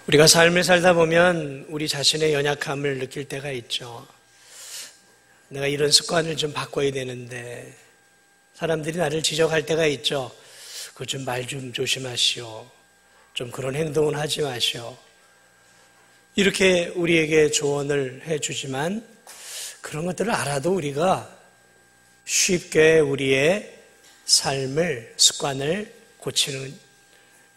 우리가 삶을 살다 보면 우리 자신의 연약함을 느낄 때가 있죠. 내가 이런 습관을 좀 바꿔야 되는데 사람들이 나를 지적할 때가 있죠. 그거 좀 말 좀 조심하시오. 좀 그런 행동은 하지 마시오. 이렇게 우리에게 조언을 해주지만 그런 것들을 알아도 우리가 쉽게 우리의 삶을, 습관을 고치는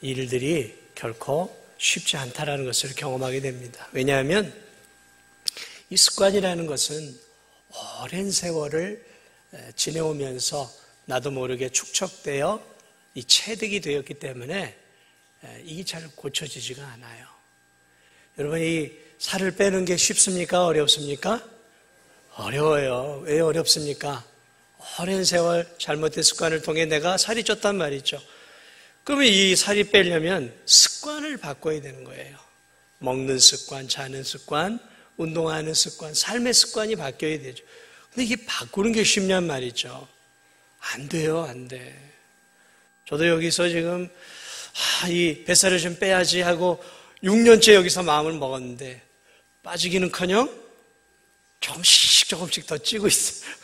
일들이 결코 쉽지 않다라는 것을 경험하게 됩니다. 왜냐하면 이 습관이라는 것은 오랜 세월을 지내오면서 나도 모르게 축적되어 이 체득이 되었기 때문에 이게 잘 고쳐지지가 않아요. 여러분, 이 살을 빼는 게 쉽습니까? 어렵습니까? 어려워요. 왜 어렵습니까? 오랜 세월 잘못된 습관을 통해 내가 살이 쪘단 말이죠. 그러면 이 살이 빼려면 습관을 바꿔야 되는 거예요. 먹는 습관, 자는 습관, 운동하는 습관, 삶의 습관이 바뀌어야 되죠. 근데 이게 바꾸는 게 쉽냔 말이죠. 안 돼요, 안 돼. 저도 여기서 지금 이 뱃살을 좀 빼야지 하고 6년째 여기서 마음을 먹었는데 빠지기는커녕 조금씩 더 찌고 있어요.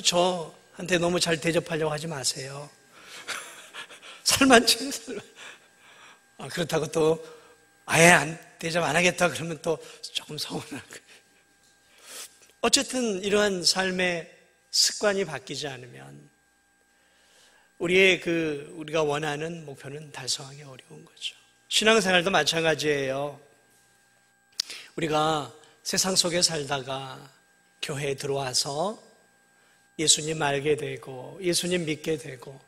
저한테 너무 잘 대접하려고 하지 마세요. 살만 찌는 살만. 그렇다고 또 아예 대접 안 하겠다 그러면 또 조금 서운할 거예요. 어쨌든 이러한 삶의 습관이 바뀌지 않으면 우리가 원하는 목표는 달성하기 어려운 거죠. 신앙생활도 마찬가지예요. 우리가 세상 속에 살다가 교회에 들어와서 예수님 알게 되고 예수님 믿게 되고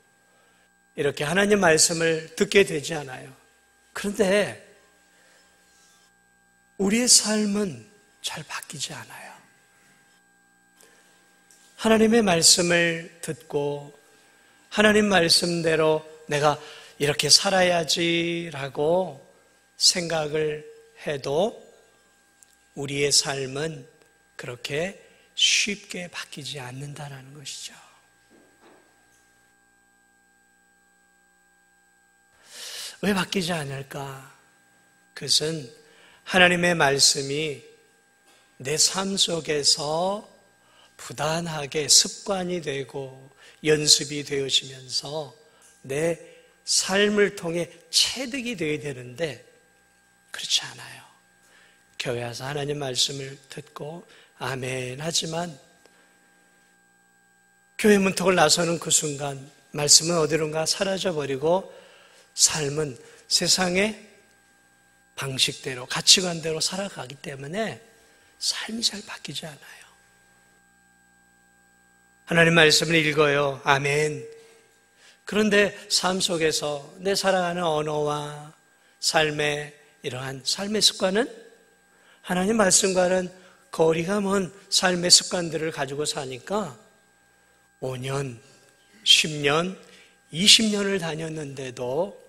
이렇게 하나님 말씀을 듣게 되지 않아요. 그런데 우리의 삶은 잘 바뀌지 않아요. 하나님의 말씀을 듣고 하나님 말씀대로 내가 이렇게 살아야지라고 생각을 해도 우리의 삶은 그렇게 쉽게 바뀌지 않는다는 것이죠. 왜 바뀌지 않을까? 그것은 하나님의 말씀이 내 삶 속에서 부단하게 습관이 되고 연습이 되어지면서 내 삶을 통해 체득이 되어야 되는데 그렇지 않아요. 교회 와서 하나님 말씀을 듣고 아멘 하지만 교회 문턱을 나서는 그 순간 말씀은 어디론가 사라져버리고 삶은 세상의 방식대로 가치관대로 살아가기 때문에 삶이 잘 바뀌지 않아요. 하나님 말씀을 읽어요. 아멘. 그런데 삶 속에서 내 살아가는 언어와 삶의 이러한 삶의 습관은 하나님 말씀과는 거리가 먼 삶의 습관들을 가지고 사니까 5년, 10년, 20년을 다녔는데도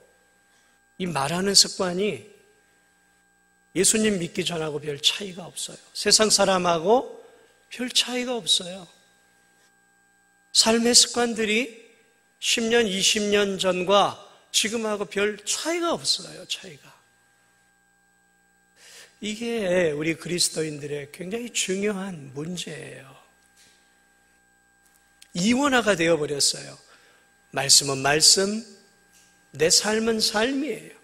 이 말하는 습관이 예수님 믿기 전하고 별 차이가 없어요. 세상 사람하고 별 차이가 없어요. 삶의 습관들이 10년, 20년 전과 지금하고 별 차이가 없어요. 차이가. 이게 우리 그리스도인들의 굉장히 중요한 문제예요. 이원화가 되어버렸어요. 말씀은 말씀, 내 삶은 삶이에요.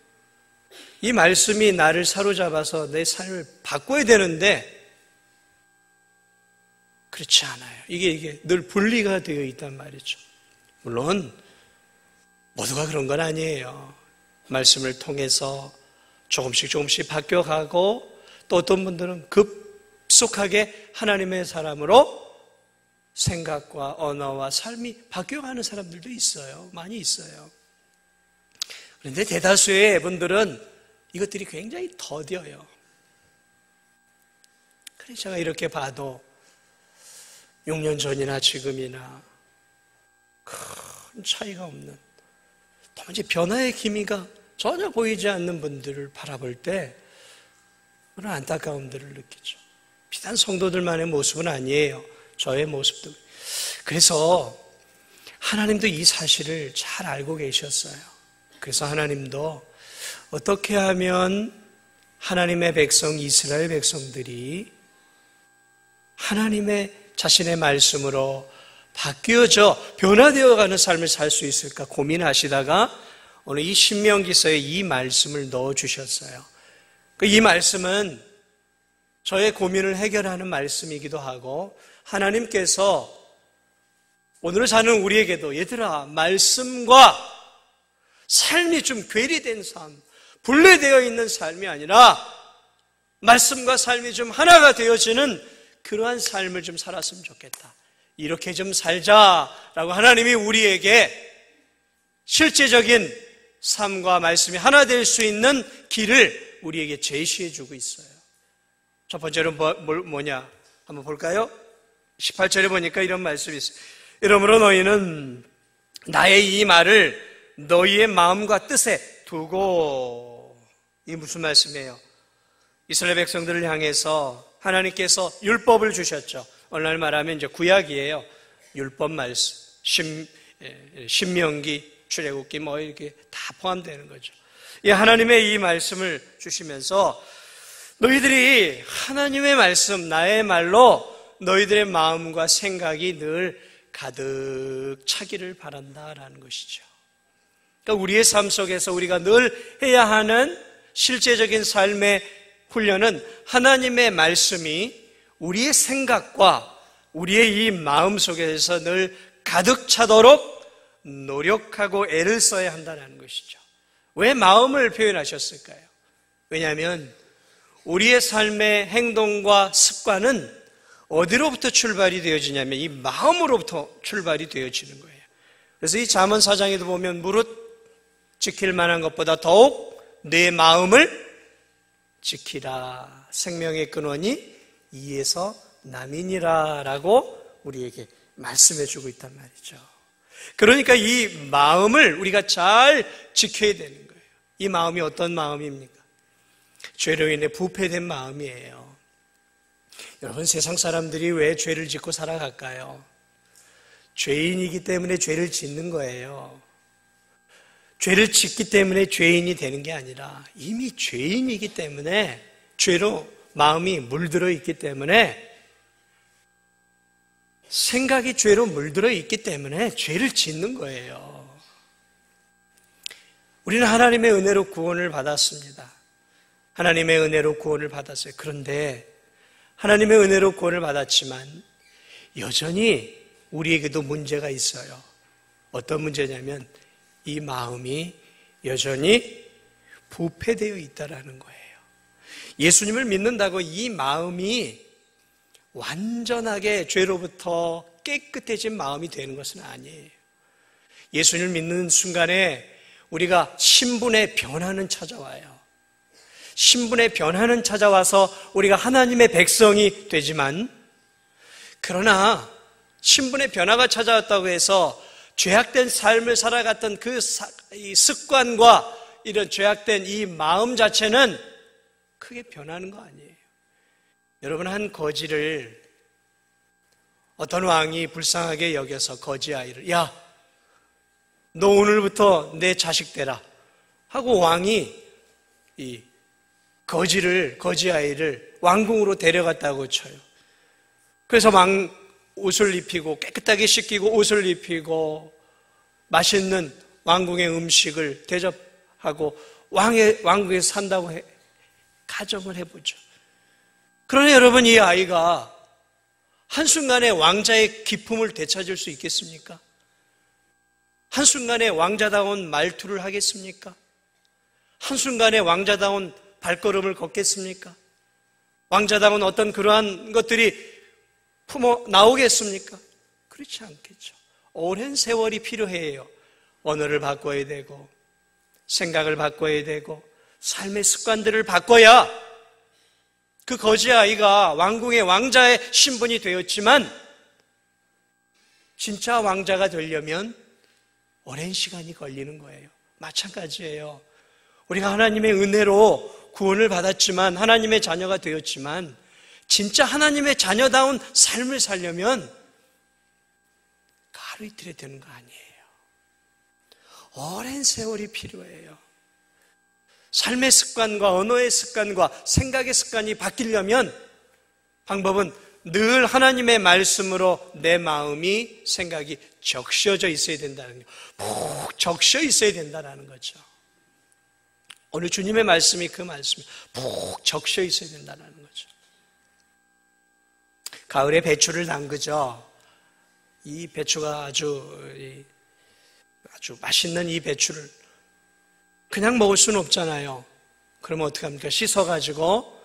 이 말씀이 나를 사로잡아서 내 삶을 바꿔야 되는데 그렇지 않아요. 이게 늘 분리가 되어 있단 말이죠. 물론 모두가 그런 건 아니에요. 말씀을 통해서 조금씩 바뀌어가고 또 어떤 분들은 급속하게 하나님의 사람으로 생각과 언어와 삶이 바뀌어가는 사람들도 있어요. 많이 있어요. 그런데 대다수의 분들은 이것들이 굉장히 더뎌요. 그래서 제가 이렇게 봐도 6년 전이나 지금이나 큰 차이가 없는 도무지 변화의 기미가 전혀 보이지 않는 분들을 바라볼 때 그런 안타까움들을 느끼죠. 비단 성도들만의 모습은 아니에요. 저의 모습도. 그래서 하나님도 이 사실을 잘 알고 계셨어요. 그래서 하나님도 어떻게 하면 하나님의 백성, 이스라엘 백성들이 하나님의 자신의 말씀으로 바뀌어져 변화되어가는 삶을 살 수 있을까 고민하시다가 오늘 이 신명기서에 이 말씀을 넣어주셨어요. 이 말씀은 저의 고민을 해결하는 말씀이기도 하고 하나님께서 오늘 사는 우리에게도 얘들아 말씀과 삶이 좀 괴리된 삶, 분리되어 있는 삶이 아니라 말씀과 삶이 좀 하나가 되어지는 그러한 삶을 좀 살았으면 좋겠다. 이렇게 좀 살자라고 하나님이 우리에게 실제적인 삶과 말씀이 하나 될 수 있는 길을 우리에게 제시해 주고 있어요. 첫 번째로 뭐냐? 한번 볼까요? 18절에 보니까 이런 말씀이 있어요. 이러므로 너희는 나의 이 말을 너희의 마음과 뜻에 두고. 이게 무슨 말씀이에요? 이스라엘 백성들을 향해서 하나님께서 율법을 주셨죠. 오늘 말하면 이제 구약이에요. 율법 말씀, 신명기, 출애굽기 뭐 이렇게 다 포함되는 거죠. 이 하나님의 이 말씀을 주시면서 너희들이 하나님의 말씀, 나의 말로 너희들의 마음과 생각이 늘 가득 차기를 바란다라는 것이죠. 그러니까 우리의 삶 속에서 우리가 늘 해야 하는 실제적인 삶의 훈련은 하나님의 말씀이 우리의 생각과 우리의 이 마음 속에서 늘 가득 차도록 노력하고 애를 써야 한다는 것이죠. 왜 마음을 표현하셨을까요? 왜냐하면 우리의 삶의 행동과 습관은 어디로부터 출발이 되어지냐면 이 마음으로부터 출발이 되어지는 거예요. 그래서 이 잠언 4장에도 보면 무릇 지킬 만한 것보다 더욱 내 마음을 지키라. 생명의 근원이 이에서 남이니라 라고 우리에게 말씀해 주고 있단 말이죠. 그러니까 이 마음을 우리가 잘 지켜야 되는 거예요. 이 마음이 어떤 마음입니까? 죄로 인해 부패된 마음이에요. 여러분, 세상 사람들이 왜 죄를 짓고 살아갈까요? 죄인이기 때문에 죄를 짓는 거예요. 죄를 짓기 때문에 죄인이 되는 게 아니라 이미 죄인이기 때문에 죄로 마음이 물들어 있기 때문에 생각이 죄로 물들어 있기 때문에 죄를 짓는 거예요. 우리는 하나님의 은혜로 구원을 받았습니다. 하나님의 은혜로 구원을 받았어요. 그런데 하나님의 은혜로 구원을 받았지만 여전히 우리에게도 문제가 있어요. 어떤 문제냐면 이 마음이 여전히 부패되어 있다는 거예요. 예수님을 믿는다고 이 마음이 완전하게 죄로부터 깨끗해진 마음이 되는 것은 아니에요. 예수님을 믿는 순간에 우리가 신분의 변화는 찾아와요. 신분의 변화는 찾아와서 우리가 하나님의 백성이 되지만, 그러나 신분의 변화가 찾아왔다고 해서 죄악된 삶을 살아갔던 그 습관과 이런 죄악된 이 마음 자체는 크게 변하는 거 아니에요. 여러분, 한 거지를 어떤 왕이 불쌍하게 여겨서 거지 아이를, 야, 너 오늘부터 내 자식 되라 하고 왕이 이 거지 아이를 왕궁으로 데려갔다고 쳐요. 그래서 옷을 입히고 깨끗하게 씻기고 옷을 입히고 맛있는 왕궁의 음식을 대접하고 왕궁에 산다고 가정을 해보죠. 그러나 여러분, 이 아이가 한순간에 왕자의 기품을 되찾을 수 있겠습니까? 한순간에 왕자다운 말투를 하겠습니까? 한순간에 왕자다운 발걸음을 걷겠습니까? 왕자다운 어떤 그러한 것들이 품어 나오겠습니까? 그렇지 않겠죠. 오랜 세월이 필요해요. 언어를 바꿔야 되고 생각을 바꿔야 되고 삶의 습관들을 바꿔야 그 거지 아이가 왕궁의 왕자의 신분이 되었지만 진짜 왕자가 되려면 오랜 시간이 걸리는 거예요. 마찬가지예요. 우리가 하나님의 은혜로 구원을 받았지만, 하나님의 자녀가 되었지만, 진짜 하나님의 자녀다운 삶을 살려면 하루 이틀에 되는 거 아니에요. 오랜 세월이 필요해요. 삶의 습관과 언어의 습관과 생각의 습관이 바뀌려면 방법은 늘 하나님의 말씀으로 내 마음이, 생각이 적셔져 있어야 된다는 거예요. 푹 적셔 있어야 된다는 거죠. 오늘 주님의 말씀이 그 말씀이 푹 적셔 있어야 된다는 거죠. 가을에 배추를 담그죠. 이 배추가 아주 맛있는 이 배추를 그냥 먹을 수는 없잖아요. 그러면 어떻게 합니까? 씻어가지고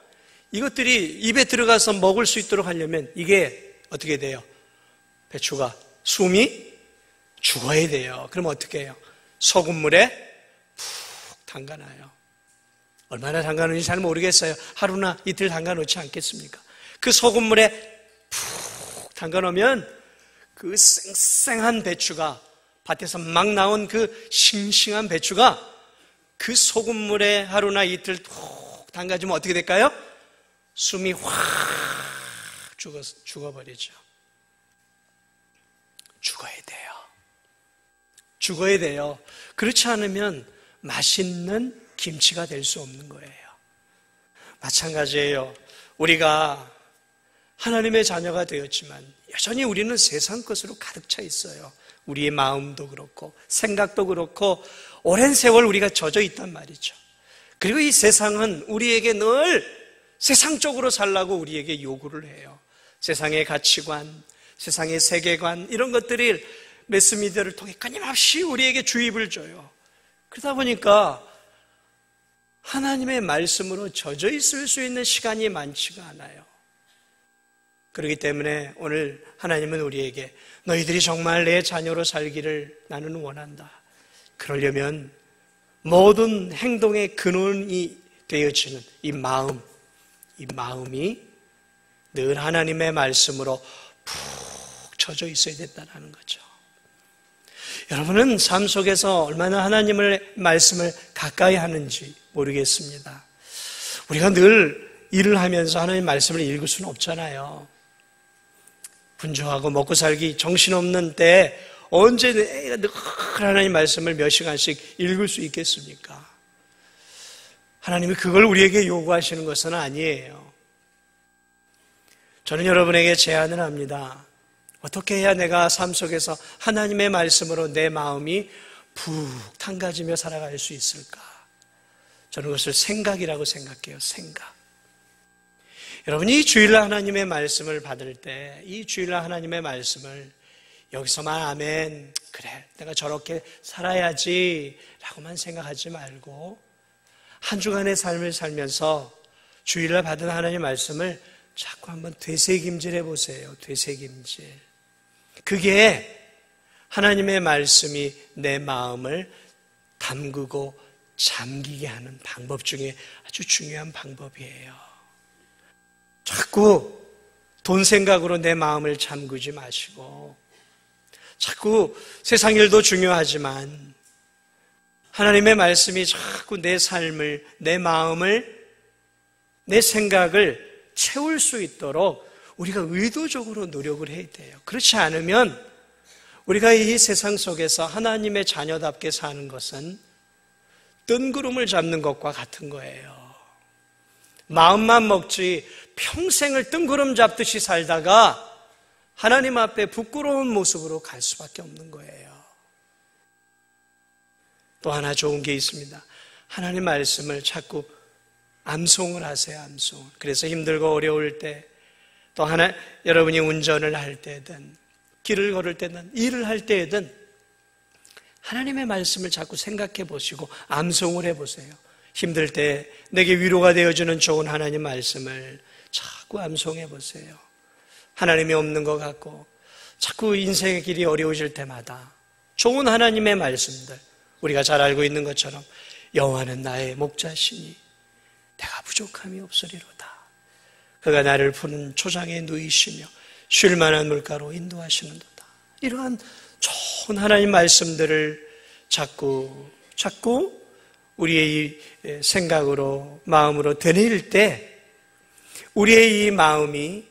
이것들이 입에 들어가서 먹을 수 있도록 하려면 이게 어떻게 돼요? 배추가 숨이 죽어야 돼요. 그럼 어떻게 해요? 소금물에 푹 담가놔요. 얼마나 담가놓는지 잘 모르겠어요. 하루나 이틀 담가놓지 않겠습니까? 그 소금물에 푹 담가놓으면 그 쌩쌩한 배추가, 밭에서 막 나온 그 싱싱한 배추가 그 소금물에 하루나 이틀 푹 담가주면 어떻게 될까요? 숨이 확 죽어버리죠. 죽어야 돼요. 그렇지 않으면 맛있는 김치가 될 수 없는 거예요. 마찬가지예요. 우리가 하나님의 자녀가 되었지만 여전히 우리는 세상 것으로 가득 차 있어요. 우리의 마음도 그렇고 생각도 그렇고 오랜 세월 우리가 젖어 있단 말이죠. 그리고 이 세상은 우리에게 늘 세상적으로 살라고 우리에게 요구를 해요. 세상의 가치관, 세상의 세계관, 이런 것들이 매스미디어를 통해 끊임없이 우리에게 주입을 줘요. 그러다 보니까 하나님의 말씀으로 젖어 있을 수 있는 시간이 많지가 않아요. 그렇기 때문에 오늘 하나님은 우리에게 너희들이 정말 내 자녀로 살기를 나는 원한다. 그러려면 모든 행동의 근원이 되어지는 이 마음이 늘 하나님의 말씀으로 푹 젖어 있어야 된다는 거죠. 여러분은 삶 속에서 얼마나 하나님의 말씀을 가까이 하는지 모르겠습니다. 우리가 늘 일을 하면서 하나님의 말씀을 읽을 수는 없잖아요. 분주하고 먹고 살기 정신없는 때 언제 내가 늘 하나님 말씀을 몇 시간씩 읽을 수 있겠습니까? 하나님이 그걸 우리에게 요구하시는 것은 아니에요. 저는 여러분에게 제안을 합니다. 어떻게 해야 내가 삶 속에서 하나님의 말씀으로 내 마음이 푹 담가지며 살아갈 수 있을까? 저는 그것을 생각이라고 생각해요. 생각. 여러분이 이 주일날 하나님의 말씀을 받을 때 이 주일날 하나님의 말씀을 여기서만 아멘, 그래 내가 저렇게 살아야지 라고만 생각하지 말고 한 주간의 삶을 살면서 주일날 받은 하나님의 말씀을 자꾸 한번 되새김질 해보세요. 되새김질. 그게 하나님의 말씀이 내 마음을 담그고 잠기게 하는 방법 중에 아주 중요한 방법이에요. 자꾸 돈 생각으로 내 마음을 잠그지 마시고 자꾸 세상 일도 중요하지만 하나님의 말씀이 자꾸 내 삶을, 내 마음을, 내 생각을 채울 수 있도록 우리가 의도적으로 노력을 해야 돼요. 그렇지 않으면 우리가 이 세상 속에서 하나님의 자녀답게 사는 것은 뜬구름을 잡는 것과 같은 거예요. 마음만 먹지 평생을 뜬구름 잡듯이 살다가 하나님 앞에 부끄러운 모습으로 갈 수밖에 없는 거예요. 또 하나 좋은 게 있습니다. 하나님 말씀을 자꾸 암송을 하세요. 암송. 그래서 힘들고 어려울 때 또 여러분이 운전을 할 때든 길을 걸을 때든 일을 할 때든 하나님의 말씀을 자꾸 생각해 보시고 암송을 해 보세요. 힘들 때 내게 위로가 되어주는 좋은 하나님 말씀을 자꾸 암송해 보세요. 하나님이 없는 것 같고 자꾸 인생의 길이 어려워질 때마다 좋은 하나님의 말씀들, 우리가 잘 알고 있는 것처럼 여호와는 나의 목자시니 내가 부족함이 없으리로다. 그가 나를 푸른 초장에 누이시며 쉴 만한 물가로 인도하시는도다. 이러한 좋은 하나님 말씀들을 자꾸 우리의 생각으로, 마음으로 되뇌일 때 우리의 이 마음이,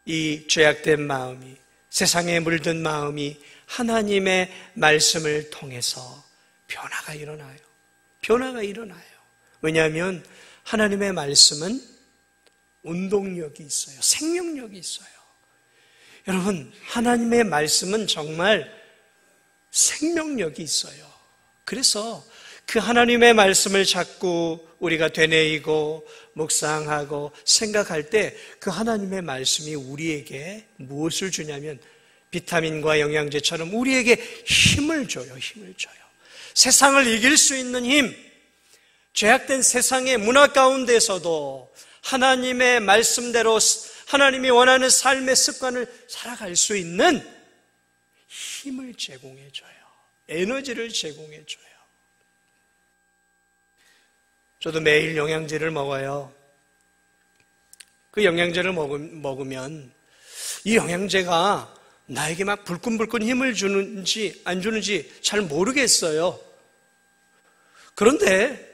이 죄악된 마음이, 세상에 물든 마음이 하나님의 말씀을 통해서 변화가 일어나요. 변화가 일어나요. 왜냐하면 하나님의 말씀은 운동력이 있어요. 생명력이 있어요. 여러분, 하나님의 말씀은 정말 생명력이 있어요. 그래서 그 하나님의 말씀을 자꾸 우리가 되뇌이고 묵상하고 생각할 때 그 하나님의 말씀이 우리에게 무엇을 주냐면 비타민과 영양제처럼 우리에게 힘을 줘요. 힘을 줘요. 세상을 이길 수 있는 힘, 죄악된 세상의 문화 가운데서도 하나님의 말씀대로 하나님이 원하는 삶의 습관을 살아갈 수 있는 힘을 제공해줘요. 에너지를 제공해줘요. 저도 매일 영양제를 먹어요. 그 영양제를 먹으면 이 영양제가 나에게 막 불끈불끈 힘을 주는지 안 주는지 잘 모르겠어요. 그런데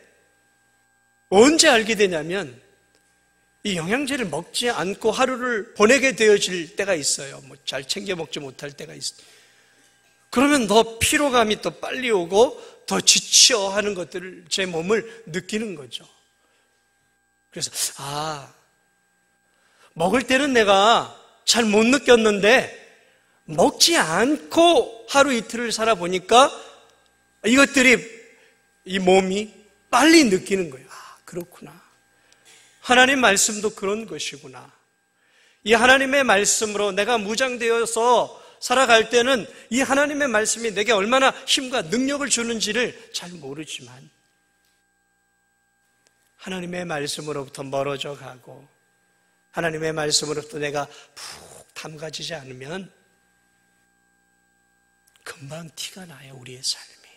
언제 알게 되냐면 이 영양제를 먹지 않고 하루를 보내게 되어질 때가 있어요. 뭐 잘 챙겨 먹지 못할 때가 있어요. 그러면 더 피로감이 더 빨리 오고 더 지쳐 하는 것들을 제 몸을 느끼는 거죠. 그래서 먹을 때는 내가 잘 못 느꼈는데 먹지 않고 하루 이틀을 살아보니까 이것들이 이 몸이 빨리 느끼는 거예요. 그렇구나. 하나님 말씀도 그런 것이구나. 이 하나님의 말씀으로 내가 무장되어서 살아갈 때는 이 하나님의 말씀이 내게 얼마나 힘과 능력을 주는지를 잘 모르지만 하나님의 말씀으로부터 멀어져 가고 하나님의 말씀으로부터 내가 푹 담가지지 않으면 금방 티가 나요. 우리의 삶이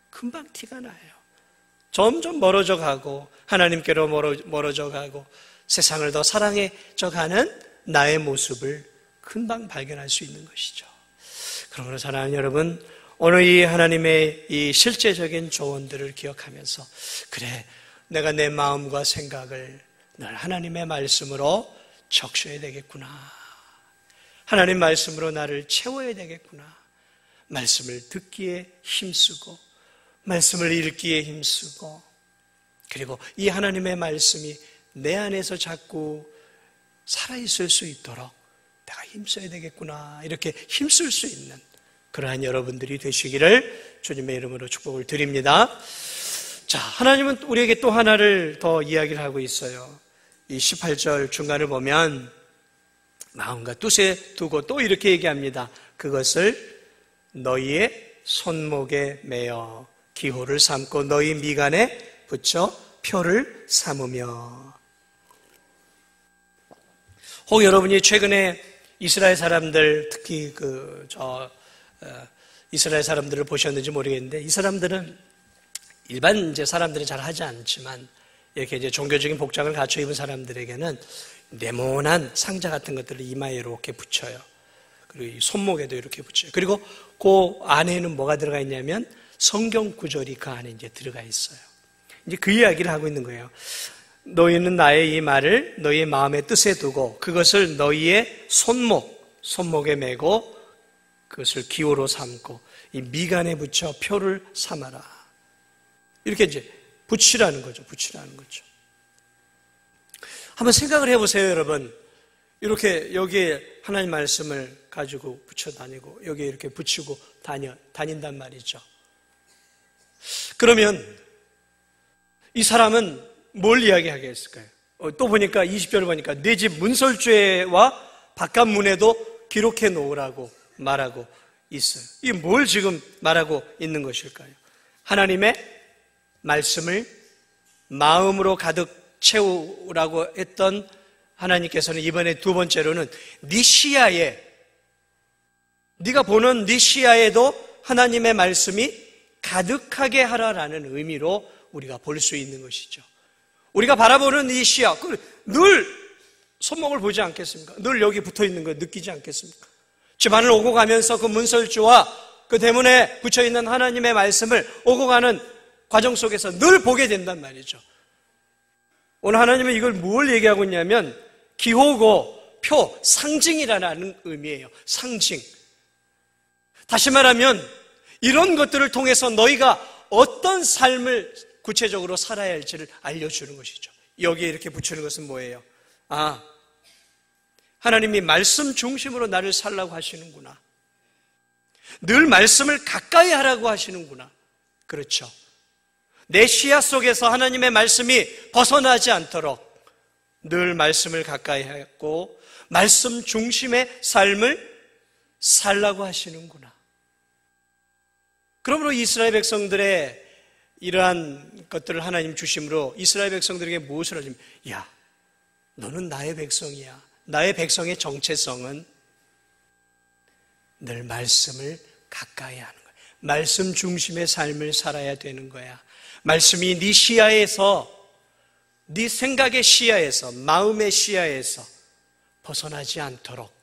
금방 티가 나요. 점점 멀어져 가고 하나님께로 멀어져 가고 세상을 더 사랑해져 가는 나의 모습을 금방 발견할 수 있는 것이죠. 그러므로 사랑하는 여러분, 오늘 이 하나님의 이 실제적인 조언들을 기억하면서 그래, 내가 내 마음과 생각을 늘 하나님의 말씀으로 적셔야 되겠구나. 하나님 말씀으로 나를 채워야 되겠구나. 말씀을 듣기에 힘쓰고 말씀을 읽기에 힘쓰고 그리고 이 하나님의 말씀이 내 안에서 자꾸 살아있을 수 있도록 내가 힘써야 되겠구나. 이렇게 힘쓸 수 있는 그러한 여러분들이 되시기를 주님의 이름으로 축복을 드립니다. 자, 하나님은 우리에게 또 하나를 더 이야기를 하고 있어요. 이 18절 중간을 보면 마음과 뜻에 두고 또 이렇게 얘기합니다. 그것을 너희의 손목에 매어 기호를 삼고 너희 미간에 붙여 표를 삼으며. 혹 여러분이 최근에 이스라엘 사람들, 특히 이스라엘 사람들을 보셨는지 모르겠는데, 이 사람들은 일반 이제 사람들은 잘 하지 않지만 이렇게 이제 종교적인 복장을 갖춰 입은 사람들에게는 네모난 상자 같은 것들을 이마에 이렇게 붙여요. 그리고 이 손목에도 이렇게 붙여요. 그리고 그 안에는 뭐가 들어가 있냐면 성경 구절이 그 안에 이제 들어가 있어요. 이제 그 이야기를 하고 있는 거예요. 너희는 나의 이 말을 너희의 마음의 뜻에 두고 그것을 너희의 손목에 메고 그것을 기호로 삼고 이 미간에 붙여 표를 삼아라. 이렇게 이제 붙이라는 거죠. 한번 생각을 해보세요, 여러분. 이렇게 여기에 하나님 말씀을 가지고 붙여 다니고 여기에 이렇게 붙이고 다닌단 말이죠. 그러면 이 사람은 뭘 이야기하겠을까요? 또 보니까 20절을 보니까 내 집 문설주에와 바깥 문에도 기록해 놓으라고 말하고 있어요. 이게 뭘 지금 말하고 있는 것일까요? 하나님의 말씀을 마음으로 가득 채우라고 했던 하나님께서는 이번에 두 번째로는 네 시야에, 네가 보는 네 시야에도 하나님의 말씀이 가득하게 하라라는 의미로 우리가 볼 수 있는 것이죠. 우리가 바라보는 이 시야, 늘 손목을 보지 않겠습니까? 늘 여기 붙어 있는 거 느끼지 않겠습니까? 집안을 오고 가면서 그 문설주와 그 대문에 붙여 있는 하나님의 말씀을 오고 가는 과정 속에서 늘 보게 된단 말이죠. 오늘 하나님은 이걸 뭘 얘기하고 있냐면 기호고 표, 상징이라는 의미예요. 상징. 다시 말하면 이런 것들을 통해서 너희가 어떤 삶을 구체적으로 살아야 할지를 알려주는 것이죠. 여기에 이렇게 붙이는 것은 뭐예요? 하나님이 말씀 중심으로 나를 살라고 하시는구나. 늘 말씀을 가까이 하라고 하시는구나. 그렇죠. 내 시야 속에서 하나님의 말씀이 벗어나지 않도록 늘 말씀을 가까이 하고 말씀 중심의 삶을 살라고 하시는구나. 그러므로 이스라엘 백성들의 이러한 것들을 하나님 주심으로 이스라엘 백성들에게 무엇을 하시면, 야, 너는 나의 백성이야. 나의 백성의 정체성은 늘 말씀을 가까이 하는 거야. 말씀 중심의 삶을 살아야 되는 거야. 말씀이 네 시야에서, 네 생각의 시야에서, 마음의 시야에서 벗어나지 않도록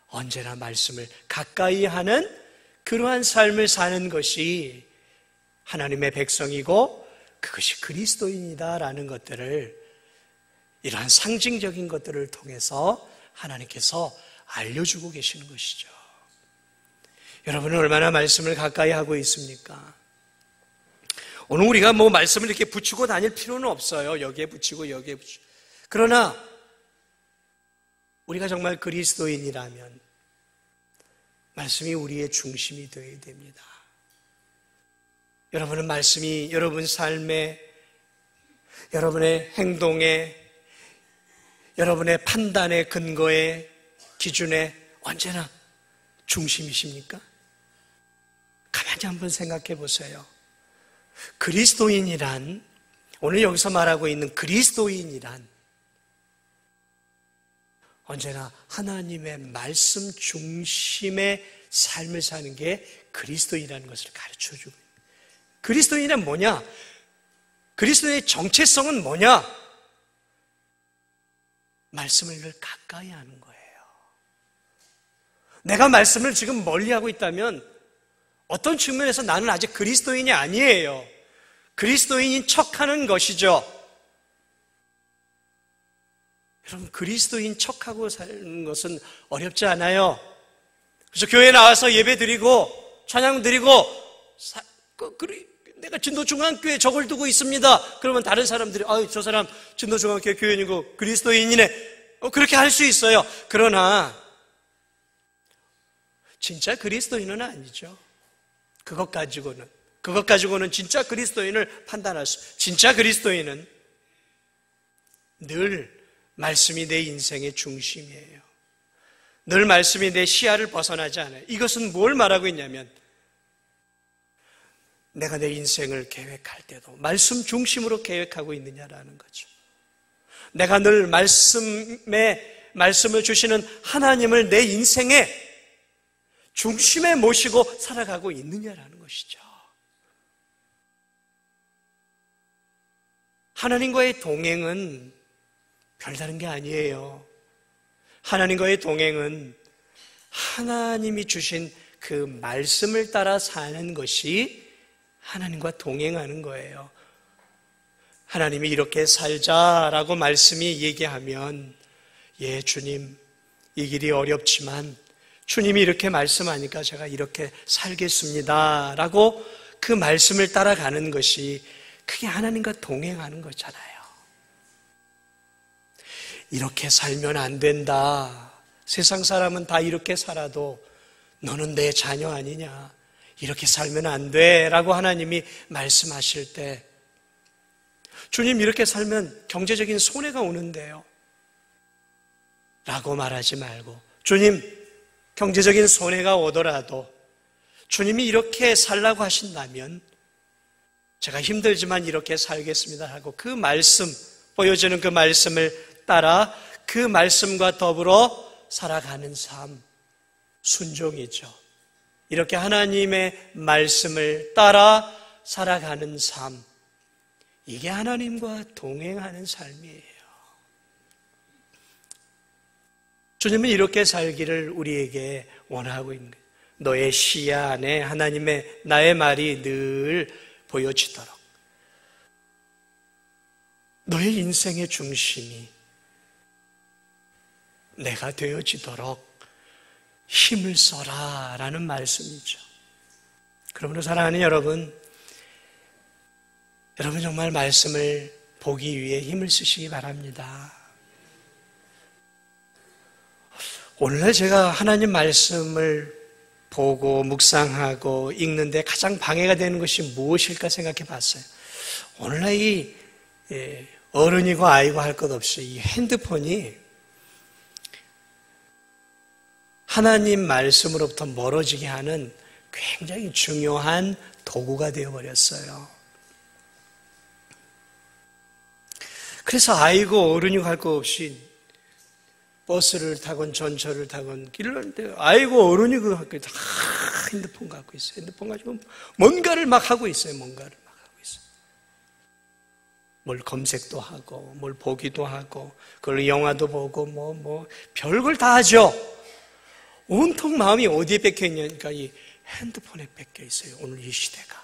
언제나 말씀을 가까이 하는 그러한 삶을 사는 것이 하나님의 백성이고 그것이 그리스도인이다라는 것들을, 이러한 상징적인 것들을 통해서 하나님께서 알려주고 계시는 것이죠. 여러분은 얼마나 말씀을 가까이 하고 있습니까? 오늘 우리가 말씀을 이렇게 붙이고 다닐 필요는 없어요. 여기에 붙이고 여기에 붙이고. 그러나 우리가 정말 그리스도인이라면 말씀이 우리의 중심이 되어야 됩니다. 여러분은 말씀이 여러분 삶에, 여러분의 행동에, 여러분의 판단의 근거에, 기준에 언제나 중심이십니까? 가만히 한번 생각해 보세요. 그리스도인이란, 오늘 여기서 말하고 있는 그리스도인이란 언제나 하나님의 말씀 중심의 삶을 사는 게 그리스도인이라는 것을 가르쳐주고 있습니다. 그리스도인은 뭐냐? 그리스도의 정체성은 뭐냐? 말씀을 늘 가까이 하는 거예요. 내가 말씀을 지금 멀리하고 있다면 어떤 측면에서 나는 아직 그리스도인이 아니에요. 그리스도인인 척하는 것이죠. 여러분, 그리스도인 척하고 사는 것은 어렵지 않아요. 그래서 교회에 나와서 예배 드리고 찬양 드리고 내가 진도중앙교회에 저걸 두고 있습니다. 그러면 다른 사람들이 저 사람 진도중앙교회 교인이고 그리스도인이네, 그렇게 할 수 있어요. 그러나 진짜 그리스도인은 아니죠. 그것 가지고는 진짜 그리스도인을 판단할 수, 진짜 그리스도인은 늘 말씀이 내 인생의 중심이에요. 늘 말씀이 내 시야를 벗어나지 않아요. 이것은 뭘 말하고 있냐면, 내가 내 인생을 계획할 때도 말씀 중심으로 계획하고 있느냐라는 거죠. 내가 늘 말씀을 주시는 하나님을 내 인생의 중심에 모시고 살아가고 있느냐라는 것이죠. 하나님과의 동행은 별다른 게 아니에요. 하나님과의 동행은 하나님이 주신 그 말씀을 따라 사는 것이 하나님과 동행하는 거예요. 하나님이 이렇게 살자라고 말씀이 얘기하면, 예, 주님, 이 길이 어렵지만 주님이 이렇게 말씀하니까 제가 이렇게 살겠습니다 라고 그 말씀을 따라가는 것이, 그게 하나님과 동행하는 거잖아요. 이렇게 살면 안 된다, 세상 사람은 다 이렇게 살아도 너는 내 자녀 아니냐, 이렇게 살면 안 돼 라고 하나님이 말씀하실 때, 주님 이렇게 살면 경제적인 손해가 오는데요 라고 말하지 말고, 주님 경제적인 손해가 오더라도 주님이 이렇게 살라고 하신다면 제가 힘들지만 이렇게 살겠습니다 하고 그 말씀, 보여주는 그 말씀을 따라 그 말씀과 더불어 살아가는 삶, 순종이죠. 이렇게 하나님의 말씀을 따라 살아가는 삶, 이게 하나님과 동행하는 삶이에요. 주님은 이렇게 살기를 우리에게 원하고 있는 거예요. 너의 시야 안에 하나님의, 나의 말이 늘 보여지도록, 너의 인생의 중심이 내가 되어지도록 힘을 써라 라는 말씀이죠. 그러므로 사랑하는 여러분, 여러분 정말 말씀을 보기 위해 힘을 쓰시기 바랍니다. 오늘날 제가 하나님 말씀을 보고 묵상하고 읽는데 가장 방해가 되는 것이 무엇일까 생각해 봤어요. 오늘날 이 어른이고 아이고 할 것 없이 이 핸드폰이 하나님 말씀으로부터 멀어지게 하는 굉장히 중요한 도구가 되어버렸어요. 그래서 아이고 어른이고 할 것 없이 버스를 타건 전철을 타건 길을 가는데 아이고 어른이고 할 것 다 핸드폰 갖고 있어요. 핸드폰 가지고 뭔가를 막 하고 있어요. 뭔가를 막 하고 있어요. 뭘 검색도 하고 뭘 보기도 하고 그걸 영화도 보고 뭐 별걸 다 하죠. 온통 마음이 어디에 뺏겨 있냐니까 이 핸드폰에 뺏겨 있어요. 오늘 이 시대가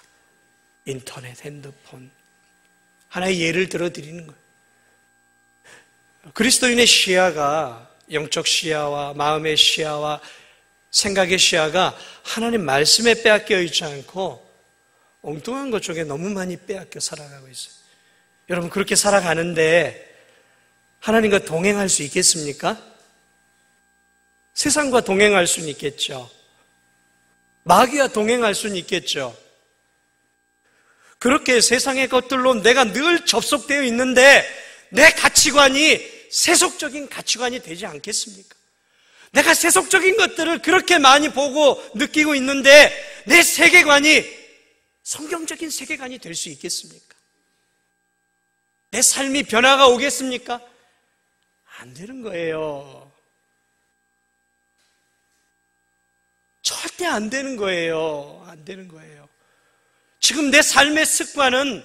인터넷, 핸드폰 하나의 예를 들어 드리는 거예요. 그리스도인의 시야가 영적 시야와 마음의 시야와 생각의 시야가 하나님 말씀에 빼앗겨 있지 않고 엉뚱한 것 쪽에 너무 많이 빼앗겨 살아가고 있어요. 여러분 그렇게 살아가는데 하나님과 동행할 수 있겠습니까? 세상과 동행할 수는 있겠죠. 마귀와 동행할 수는 있겠죠. 그렇게 세상의 것들로 내가 늘 접속되어 있는데 내 가치관이 세속적인 가치관이 되지 않겠습니까? 내가 세속적인 것들을 그렇게 많이 보고 느끼고 있는데 내 세계관이 성경적인 세계관이 될 수 있겠습니까? 내 삶이 변화가 오겠습니까? 안 되는 거예요. 절대 안 되는 거예요. 안 되는 거예요. 지금 내 삶의 습관은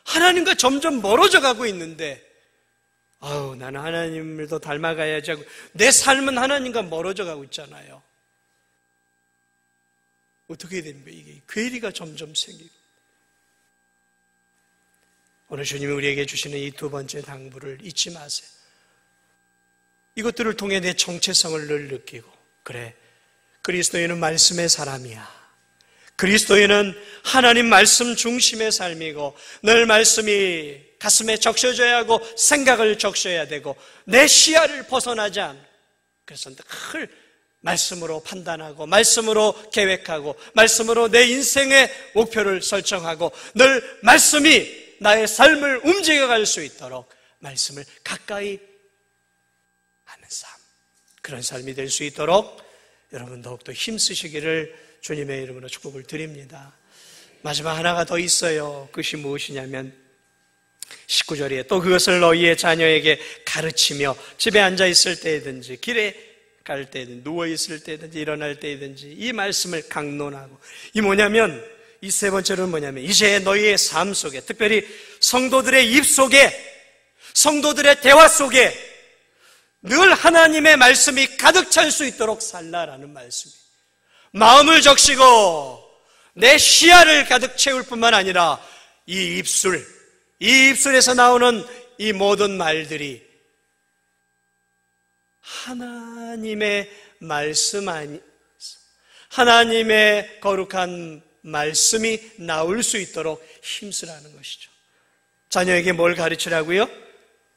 하나님과 점점 멀어져 가고 있는데 나는 하나님을 더 닮아가야지 하고 내 삶은 하나님과 멀어져 가고 있잖아요. 어떻게 해야 됩니까? 이게 괴리가 점점 생기고 오늘 주님이 우리에게 주시는 이 두 번째 당부를 잊지 마세요. 이것들을 통해 내 정체성을 늘 느끼고 그래 그리스도인은 말씀의 사람이야. 그리스도인은 하나님 말씀 중심의 삶이고 늘 말씀이 가슴에 적셔져야 하고 생각을 적셔야 되고 내 시야를 벗어나지 않고 그래서 늘 말씀으로 판단하고 말씀으로 계획하고 말씀으로 내 인생의 목표를 설정하고 늘 말씀이 나의 삶을 움직여갈 수 있도록 말씀을 가까이 하는 삶 그런 삶이 될 수 있도록 여러분 더욱더 힘쓰시기를 주님의 이름으로 축복을 드립니다. 마지막 하나가 더 있어요. 그것이 무엇이냐면 19절에 또 그것을 너희의 자녀에게 가르치며 집에 앉아 있을 때든지 길에 갈 때든지 누워 있을 때든지 일어날 때든지 이 말씀을 강론하고 이 뭐냐면 이 세 번째로는 뭐냐면 이제 너희의 삶 속에 특별히 성도들의 입 속에 성도들의 대화 속에 늘 하나님의 말씀이 가득 찰 수 있도록 살라라는 말씀이에요. 마음을 적시고 내 시야를 가득 채울 뿐만 아니라 이 입술에서 나오는 이 모든 말들이 하나님의 말씀 아니 하나님의 거룩한 말씀이 나올 수 있도록 힘쓰라는 것이죠. 자녀에게 뭘 가르치라고요?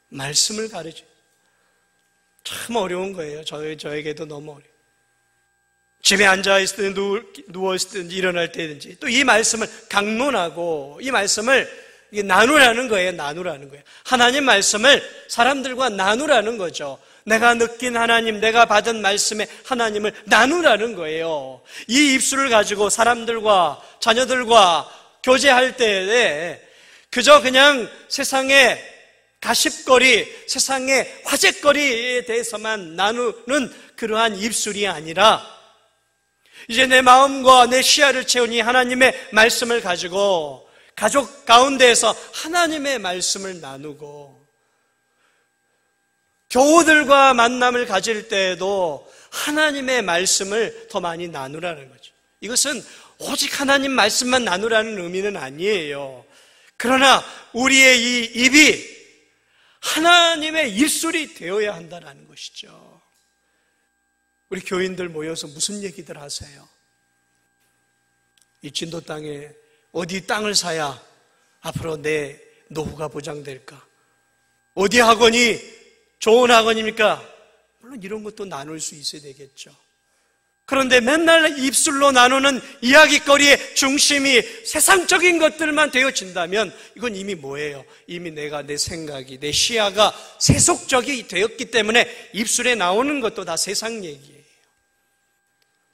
말씀을 가르쳐. 참 어려운 거예요. 저에게도 너무 어려워요. 집에 앉아있을 때 누워있을 때든지 일어날 때든지 또 이 말씀을 강론하고 이 말씀을 나누라는 거예요. 나누라는 거예요. 하나님 말씀을 사람들과 나누라는 거죠. 내가 느낀 하나님, 내가 받은 말씀의 하나님을 나누라는 거예요. 이 입술을 가지고 사람들과 자녀들과 교제할 때에 그저 그냥 세상의 가십거리, 세상의 화제거리에 대해서만 나누는 그러한 입술이 아니라 이제 내 마음과 내 시야를 채운 이 하나님의 말씀을 가지고 가족 가운데에서 하나님의 말씀을 나누고 교우들과 만남을 가질 때에도 하나님의 말씀을 더 많이 나누라는 거죠. 이것은 오직 하나님 말씀만 나누라는 의미는 아니에요. 그러나 우리의 이 입이 하나님의 입술이 되어야 한다는 것이죠. 우리 교인들 모여서 무슨 얘기들 하세요? 이 진도 땅에 어디 땅을 사야 앞으로 내 노후가 보장될까? 어디 학원이 좋은 학원입니까? 물론 이런 것도 나눌 수 있어야 되겠죠. 그런데 맨날 입술로 나누는 이야기거리의 중심이 세상적인 것들만 되어진다면 이건 이미 뭐예요? 이미 내 생각이, 내 시야가 세속적이 되었기 때문에 입술에 나오는 것도 다 세상 얘기예요.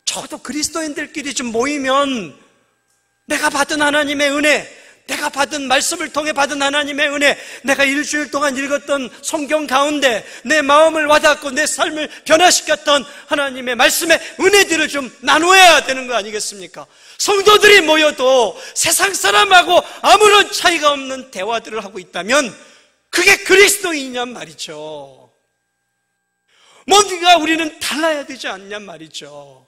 저도 그리스도인들끼리 좀 모이면 내가 받은 하나님의 은혜, 내가 받은 말씀을 통해 받은 하나님의 은혜, 내가 일주일 동안 읽었던 성경 가운데 내 마음을 와닿고 내 삶을 변화시켰던 하나님의 말씀의 은혜들을 좀 나누어야 되는 거 아니겠습니까? 성도들이 모여도 세상 사람하고 아무런 차이가 없는 대화들을 하고 있다면 그게 그리스도인이냔 말이죠. 뭔가 우리는 달라야 되지 않냔 말이죠.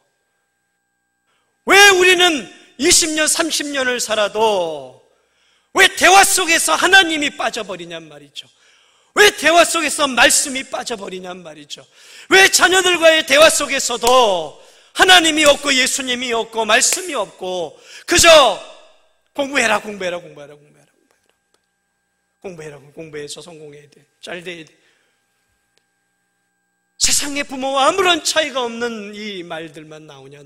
왜 우리는 20년, 30년을 살아도 왜 대화 속에서 하나님이 빠져버리냔 말이죠. 왜 대화 속에서 말씀이 빠져버리냔 말이죠. 왜 자녀들과의 대화 속에서도 하나님이 없고 예수님이 없고 말씀이 없고 그저 공부해라, 공부해라, 공부해라, 공부해라, 공부해라, 공부해서 성공해야 돼, 잘 돼야 돼. 세상의 부모와 아무런 차이가 없는 이 말들만 나오냐,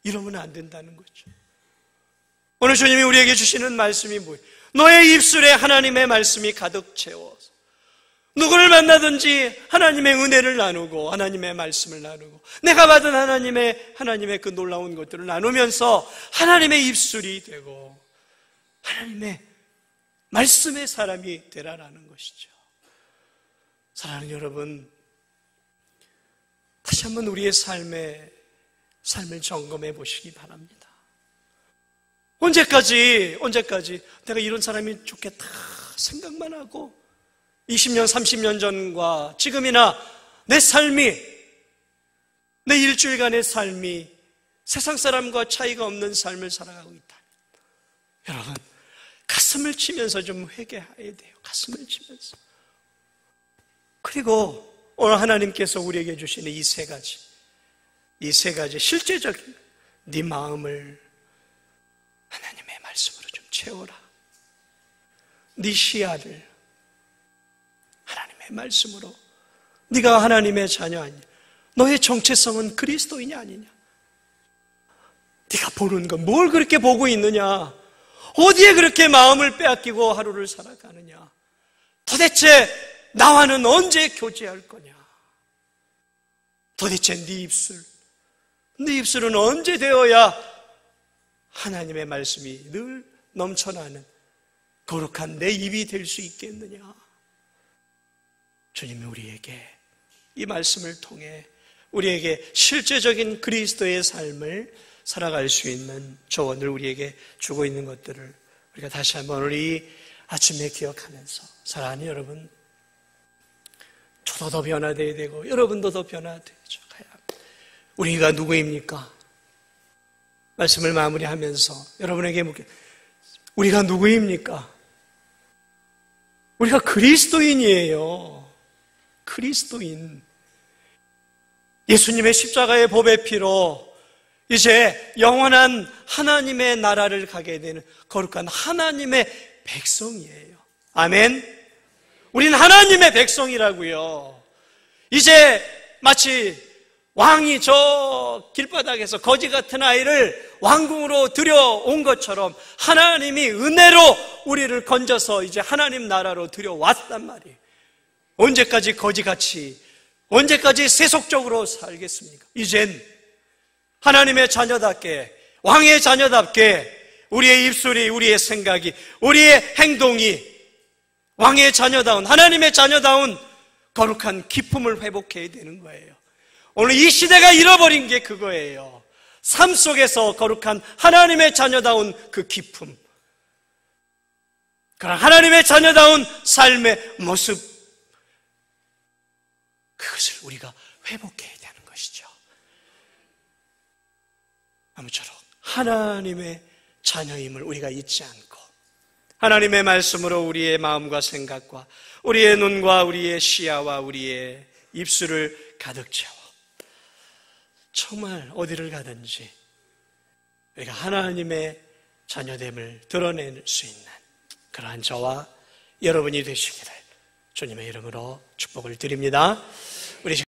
이러면 안 된다는 거죠. 오늘 주님이 우리에게 주시는 말씀이 뭐예요? 너의 입술에 하나님의 말씀이 가득 채워서 누구를 만나든지 하나님의 은혜를 나누고 하나님의 말씀을 나누고 내가 받은 하나님의 그 놀라운 것들을 나누면서 하나님의 입술이 되고 하나님의 말씀의 사람이 되라라는 것이죠. 사랑하는 여러분, 다시 한번 우리의 삶을 점검해 보시기 바랍니다. 언제까지 내가 이런 사람이 좋겠다 생각만 하고 20년, 30년 전과 지금이나 내 삶이, 내 일주일간의 삶이 세상 사람과 차이가 없는 삶을 살아가고 있다. 여러분, 가슴을 치면서 좀 회개해야 돼요. 가슴을 치면서. 그리고 오늘 하나님께서 우리에게 주시는 이 세 가지 실제적인 네 마음을 하나님의 말씀으로 좀 채워라. 네 시야를 하나님의 말씀으로. 네가 하나님의 자녀 아니냐? 너의 정체성은 그리스도인이 아니냐? 네가 보는 건 뭘 그렇게 보고 있느냐? 어디에 그렇게 마음을 빼앗기고 하루를 살아가느냐? 도대체 나와는 언제 교제할 거냐? 도대체 네 입술은 언제 되어야 하나님의 말씀이 늘 넘쳐나는 거룩한 내 입이 될 수 있겠느냐? 주님이 우리에게 이 말씀을 통해 우리에게 실제적인 그리스도의 삶을 살아갈 수 있는 조언을 우리에게 주고 있는 것들을 우리가 다시 한번 우리 아침에 기억하면서, 사랑하는 여러분, 저도 더 변화되어야 되고 여러분도 더 변화되어져 가야 합니다. 우리가 누구입니까? 말씀을 마무리하면서 여러분에게 묻게, 우리가 누구입니까? 우리가 그리스도인이에요. 그리스도인. 예수님의 십자가의 보배 피로 이제 영원한 하나님의 나라를 가게 되는 거룩한 하나님의 백성이에요. 아멘. 우린 하나님의 백성이라고요. 이제 마치 왕이 저 길바닥에서 거지 같은 아이를 왕궁으로 들여온 것처럼 하나님이 은혜로 우리를 건져서 이제 하나님 나라로 들여왔단 말이에요. 언제까지 거지같이, 언제까지 세속적으로 살겠습니까? 이젠 하나님의 자녀답게, 왕의 자녀답게 우리의 입술이, 우리의 생각이, 우리의 행동이 왕의 자녀다운, 하나님의 자녀다운 거룩한 기쁨을 회복해야 되는 거예요. 오늘 이 시대가 잃어버린 게 그거예요. 삶 속에서 거룩한 하나님의 자녀다운 그 기쁨, 그런 하나님의 자녀다운 삶의 모습, 그것을 우리가 회복해야 되는 것이죠. 아무쪼록 하나님의 자녀임을 우리가 잊지 않고 하나님의 말씀으로 우리의 마음과 생각과 우리의 눈과 우리의 시야와 우리의 입술을 가득 채워 정말 어디를 가든지 우리가 하나님의 자녀됨을 드러낼 수 있는 그러한 저와 여러분이 되시기를 주님의 이름으로 축복을 드립니다. 우리